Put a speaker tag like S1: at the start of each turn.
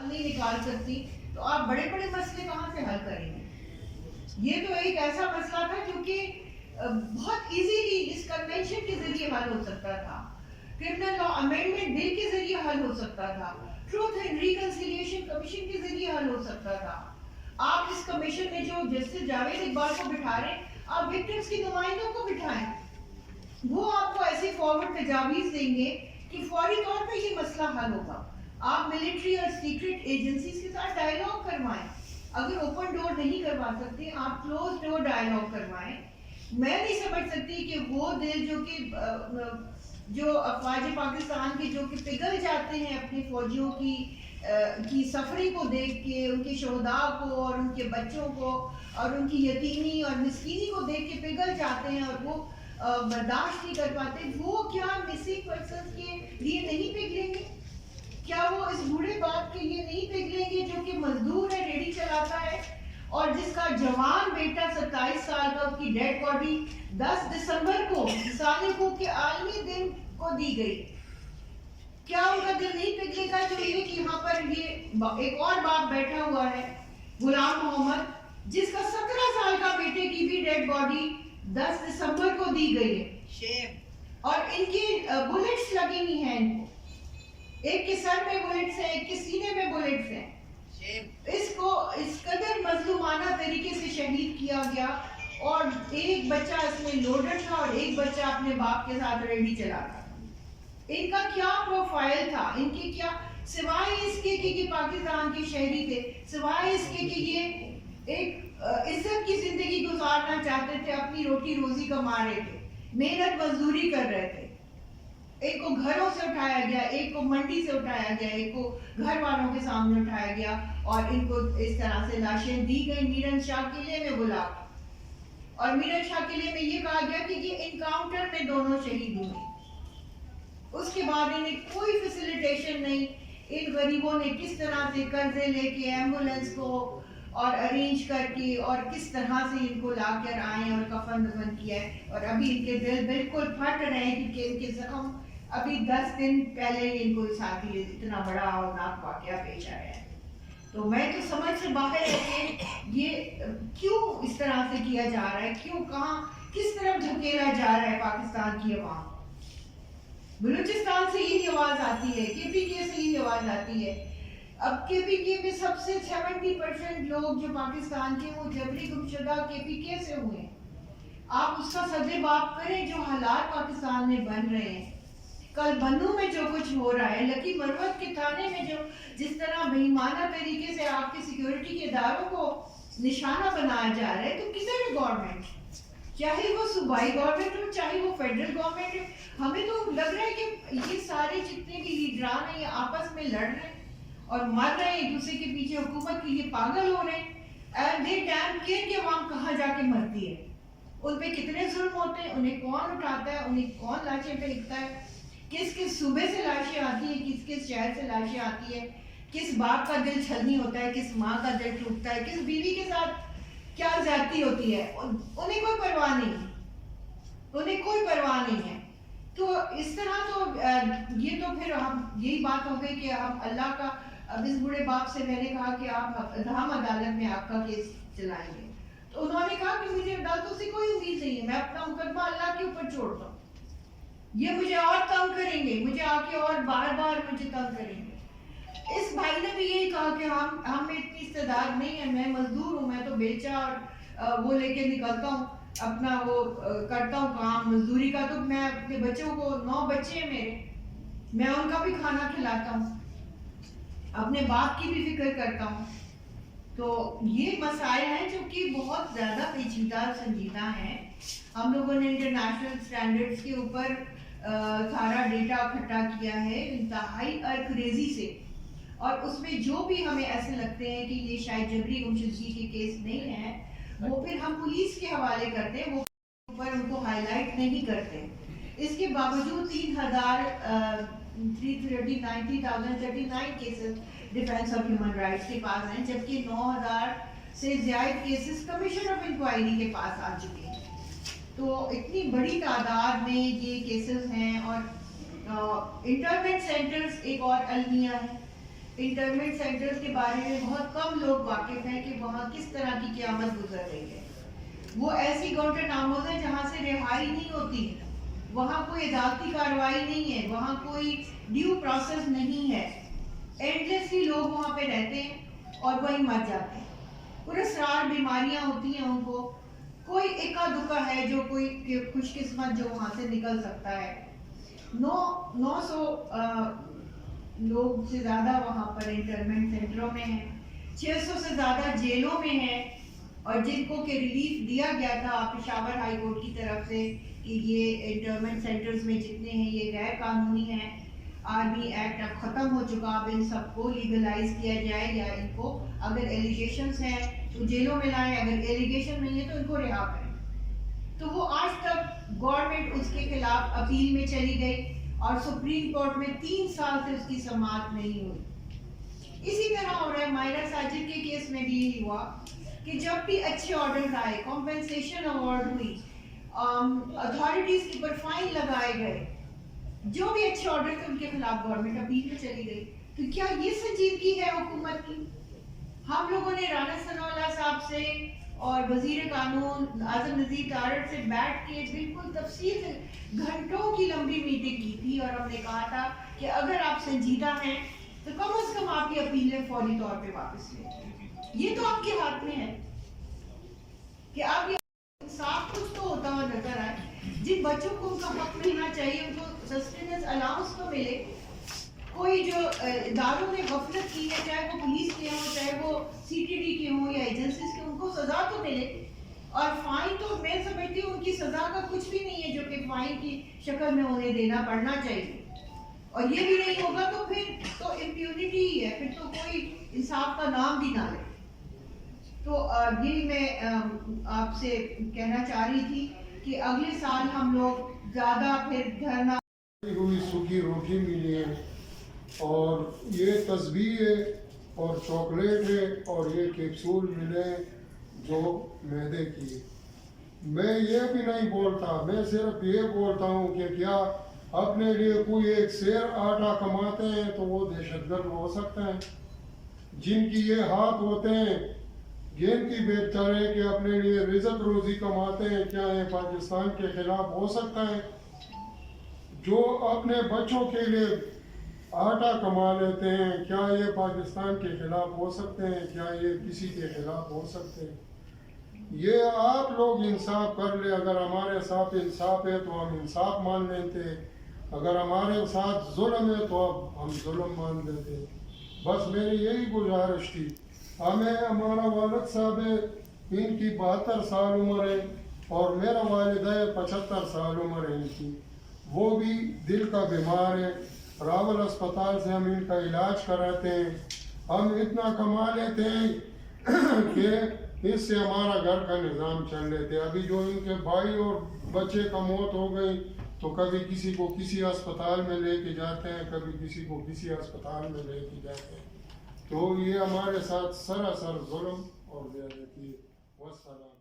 S1: نہیں نکال سکتی تو آپ بڑے بڑے مسئلے کہاں سے حل کریں گے؟ یہ تو ایک ایسا مسئلہ تھا جو کہ بہت ایزیلی اس کنونشن کے ذریعے حل ہو سکتا تھا، کرمنل لا امینڈمنٹ بل کے ذریعے حل ہو سکتا تھا، ٹروتھ اینڈ ریکنسیلیشن کمیشن کے ذریعے حل ہو سکتا تھا. آپ اس کمیشن میں جو جسٹس جاوید اقبال کو بٹھا رہے ہیں، آپ وکٹمز کی نمائندوں کو بٹھائیں، وہ آپ کو ایسی فارورڈ تجاویز دیں گے کہ فوری طور پہ یہ مسئلہ حل ہوگا. آپ ملٹری اور سیکرٹ ایجنسیز کے ساتھ ڈائیلاگ کروائیں. اگر اوپن ڈور نہیں کروا سکتے آپ کلوز ڈور ڈائیلاگ کروائیں. میں نہیں سمجھ سکتی کہ وہ دل جو افواج پاکستان کے جو کہ پگھل جاتے ہیں اپنے فوجیوں کی سفرنگ کو دیکھ کے، ان کے شہداء کو اور ان کے بچوں کو اور ان کی یتیمی اور مسکینی کو دیکھ کے پگھل جاتے ہیں اور وہ برداشت نہیں کر پاتے، وہ کیا مسنگ پرسنز کے لیے نہیں پگھلیں گے؟ کیا وہ اس بوڑھے باپ کے لیے نہیں پگھلیں گے جو کہ مزدور ہے، ریڑھی چلاتا ہے اور جس کا جوان بیٹا 27 سال کا، اس کی ڈیڈ باڈی 10 دسمبر کو انسانی حقوق کے عالمی دن کو دی گئی؟ کیا ان کا دل نہیں پگھلے گا جو یہ کہ یہاں پر یہ ایک اور باپ بیٹھا ہوا ہے غلام محمد، جس کا 17 سال کا بیٹے کی بھی ڈیڈ باڈی 10 دسمبر کو دی گئی ہے اور ان کی بلٹس لگی ہوئی ہیں، ان کو ایک کے سر میں بلٹس ہیں، ایک کے سینے میں بلٹس ہیں. اس کو اس قدر مظلومانہ طریقے سے شہید کیا گیا اور ایک بچہ اس میں لوڈر تھا اور ایک بچہ اپنے باپ کے ساتھ ریڈی چلا تھا. ان کا کیا پروفائل تھا؟ ان کے کیا، سوائے اس کے کہ پاکستان کے شہری تھے، سوائے اس کے کہ یہ ایک عزت کی زندگی گزارنا چاہتے تھے، اپنی روٹی روزی کما رہے تھے، محنت مزدوری کر رہے تھے. ایک کو گھروں سے اٹھایا گیا، ایک کو منڈی سے اٹھایا گیا، ایک کو گھر والوں کے سامنے اٹھایا گیا اور ان کو اس طرح سے لاشیں دی گئی میرن شاہ قلعے میں بلا. اور میرن شاہ قلعے میں یہ کہا گیا کہ یہ انکاؤنٹر میں دونوں شہید ہوئے. اس کے بعد انہیں کوئی فیسیلیٹیشن نہیں. ان غریبوں نے کس طرح سے قرضے لے کے ایمبولینس کو اور ارینج کر کے اور کس طرح سے ان کو لا کر آئے اور کفن دفن کیا ہے. اور ابھی ان کے دل بالکل پھٹ رہے ہیں کیونکہ ان کے زخم ابھی 10 دن پہلے ان کو ساتھ ہی اتنا بڑا اور ناک واقعہ پیش آیا ہے. تو میں تو سمجھ سے باہر ہے کہ یہ کیوں اس طرح سے کیا جا رہا ہے، کیوں، کہاں، کس طرف دھکیلا جا رہا ہے پاکستان کی عوام. بلوچستان سے یہی آواز آتی ہے، کے پی کے سے یہی آواز آتی ہے. اب کے پی کے میں سب سے 70% لوگ جو پاکستان کے وہ جبری گمشدہ کے پی کے سے ہوئے ہیں. آپ اس کا صدر باب کریں جو حالات پاکستان میں بن رہے ہیں. کل بنو میں جو کچھ ہو رہا ہے، لکی مروت کے تھانے میں جو جس طرح بےایمانہ طریقے سے آپ کے سیکیورٹی کے اداروں کو نشانہ بنایا جا رہا ہے، تو کدھر ہے گورنمنٹ؟ چاہے وہ صوبائی گورنمنٹ ہو، چاہے وہ فیڈرل گورنمنٹ ہو. ہمیں تو لگ رہا ہے کہ یہ سارے جتنے بھی لیڈران ہیں یہ آپس میں لڑ رہے ہیں اور مر رہے ہیں، ایک دوسرے کے پیچھے حکومت کے لیے پاگل ہو رہے ہیں. اینڈ دے ڈیم کیئر کہ عوام کہاں جا کے مرتی ہے، ان پہ کتنے ظلم ہوتے ہیں، انہیں کون اٹھاتا ہے، انہیں کون لاشیں پھینکتا ہے، کس کس صوبے سے لاشیں آتی ہیں، کس کس شہر سے لاشیں آتی ہے، کس باپ کا دل چھلنی ہوتا ہے، کس ماں کا دل ٹوٹتا ہے، کس بیوی کے ساتھ کیا زیادتی ہوتی ہے. انہیں کوئی پرواہ نہیں ہے، انہیں کوئی پرواہ نہیں ہے. تو اس طرح تو یہ تو پھر ہم یہی بات ہو گئی کہ ہم اللہ کا، اب اس بوڑھے باپ سے میں نے کہا کہ آپ دھام عدالت میں آپ کا کیس چلائیں گے. تو انہوں نے کہا کہ مجھے عدالتوں سے کوئی امید نہیں ہے، میں اپنا مقدمہ اللہ کے اوپر چھوڑتا ہوں، یہ مجھے اور تنگ کریں گے، مجھے آ کے اور بار بار مجھے تنگ کریں گے. اس بھائی نے بھی یہی کہا کہ ہم میں اتنی استعداد نہیں ہے، میں مزدور ہوں، میں تو بیچا اور وہ لے کے نکلتا ہوں، اپنا وہ کرتا ہوں کام مزدوری کا. تو میں اپنے بچوں کو 9 بچے ہیں میرے، میں ان کا بھی کھانا کھلاتا ہوں، اپنے باپ کی بھی فکر کرتا ہوں. تو یہ مسائل ہیں جو کہ بہت زیادہ پیچیدہ سنجیدہ ہیں. ہم لوگوں نے انٹرنیشنل سٹینڈرڈز کے اوپر سارا ڈیٹا اکٹھا کیا ہے انتہائی ارکریزی سے، اور اس میں جو بھی ہمیں ایسے لگتے ہیں کہ یہ شاید جبری گمشدگی کے کیس نہیں ہیں، وہ پھر ہم پولیس کے حوالے کرتے ہیں، وہ اوپر ان کو ہائی لائٹ نہیں کرتے. اس کے باوجود 90,039 cases defence of human rights کے پاس ہیں، جبکہ 9,000 سے زیادہ کیسز کمیشن آف انکوائری کے پاس آ چکے ہیں. تو اتنی بڑی تعداد میں یہ کیسز ہیں. اور انٹرنمنٹ سینٹرز ایک اور المیہ ہے. انٹرمنٹ سینٹرز کے بارے میں بہت کم لوگ واقف ہیں کہ وہاں کس طرح کی قیامت گزر رہی ہے. وہ ایسی گوانٹاناموز ہیں جہاں سے رہائی نہیں ہوتی، وہاں کوئی عدالتی کارروائی نہیں ہے، وہاں کوئی ڈیو پروسیس نہیں ہے. اینڈلیسلی لوگ وہاں پہ رہتے ہیں اور وہیں مر جاتے ہیں. پراسرار بیماریاں ہوتی ہیں ان کو، کوئی اکا دکا ہے جو کوئی خوش قسمت جو وہاں سے نکل سکتا ہے. 900 لوگ سے زیادہ وہاں پر انٹرمنٹ سینٹروں میں ہیں، 600 سے زیادہ جیلوں میں ہیں، اور جن کو کہ ریلیف دیا گیا تھا پشاور ہائی کورٹ کی طرف سے کہ یہ انٹرمنٹ سینٹرز میں جتنے ہیں یہ غیر قانونی ہیں. آرمی ایکٹ اب ختم ہو چکا، اب ان سب کو لیگلائز کیا جائے، یا ان کو اگر ایلیگیشنز ہیں تو جیلوں میں لائیں، اگر ایلیگیشن نہیں ہے تو ان کو رہا کریں. تو وہ آج تک گورنمنٹ اس کے خلاف اپیل میں چلی گئی اور سپریم کورٹ میں 3 سال سے اس کی سماعت نہیں ہوئی. اسی طرح ہو رہا ہے مائرہ ساجد کے کیس میں بھی یہی ہوا کہ جب بھی اچھے آرڈرز آئے، کمپنسیشن اوارڈ ہوئی، اتھارٹیز کے اوپر فائن لگائے گئے، جو بھی اچھے آرڈر تھے ان کے خلاف گورنمنٹ اپیل میں چلی گئی. تو کیا یہ سنجیدگی ہے حکومت کی؟ ہم لوگوں نے رانا ثناء اللہ صاحب سے اور وزیر قانون اعظم نذیر تارڑ سے بیٹھ کے بالکل تفصیل سے گھنٹوں کی لمبی میٹنگ کی تھی، اور ہم نے کہا تھا کہ اگر آپ سنجیدہ ہیں تو کم از کم آپ کی اپیلیں فوری طور پہ واپس لیں. یہ تو آپ کے ہاتھ میں ہے کہ آپ یہ انصاف کچھ تو ہوتا ہوا نظر آئے. جن بچوں کو ان کا حق ملنا چاہیے ان کو سسٹیننس الاؤنس تو ملے. کوئی جو اداروں نے غفلت کی ہے، چاہے وہ پولیس کے ہوں، چاہے وہ سی ٹی ڈی کے ہوں یا ایجنسیز کے، ان کو سزا تو ملے. اور فائن تو میں سمجھتی ہوں ان کی سزا کا کچھ بھی نہیں ہے جو کہ فائن کی شکل میں انہیں دینا پڑنا چاہیے. اور یہ بھی نہیں ہوگا تو پھر تو امپیونٹی ہی ہے، پھر تو کوئی انصاف کا نام بھی نہ لے. تو یہی میں آپ سے کہنا چاہ رہی تھی کہ اگلے سال ہم لوگ زیادہ پھر دھرنا
S2: ہوئی سوکھی روٹی ملی ہے، اور یہ تسبیح ہے اور چاکلیٹ ہے اور یہ کیپسول ملے جو معدے کی. میں یہ بھی نہیں بولتا، میں صرف یہ بولتا ہوں کہ کیا اپنے لیے کوئی ایک سیر آٹا کماتے ہیں تو وہ دہشت گرد ہو سکتے ہیں؟ جن کی یہ ہاتھ ہوتے ہیں گیند کی بیچارے کہ اپنے لیے رزق روزی کماتے ہیں، کیا یہ پاکستان کے خلاف ہو سکتا ہے؟ جو اپنے بچوں کے لیے آٹا کما لیتے ہیں، کیا یہ پاکستان کے خلاف ہو سکتے ہیں؟ کیا یہ کسی کے خلاف ہو سکتے ہیں؟ یہ آپ لوگ انصاف کر لیں. اگر ہمارے ساتھ انصاف ہے تو ہم انصاف مان لیتے، اگر ہمارے ساتھ ظلم ہے تو اب ہم ظلم مان لیتے. بس میری یہی گزارش تھی. ہمارا والد صاحب ہے، ان کی 72 سال عمر ہے اور میرا والد ہے 75 سال عمر ہے ان کی. وہ بھی دل کا بیمار ہے. راول اسپتال سے ہم ان کا علاج کراتے ہیں. ہم اتنا کما لیتے ہیں کہ اس سے ہمارا گھر کا نظام چل لیتے. ابھی جو ان کے بھائی اور بچے کا موت ہو گئی تو کبھی کسی کو کسی اسپتال میں لے کے جاتے ہیں، کبھی کسی کو کسی اسپتال میں لے کے جاتے ہیں. تو یہ ہمارے ساتھ سراسر ظلم اور زیادتی ہے. والسلام.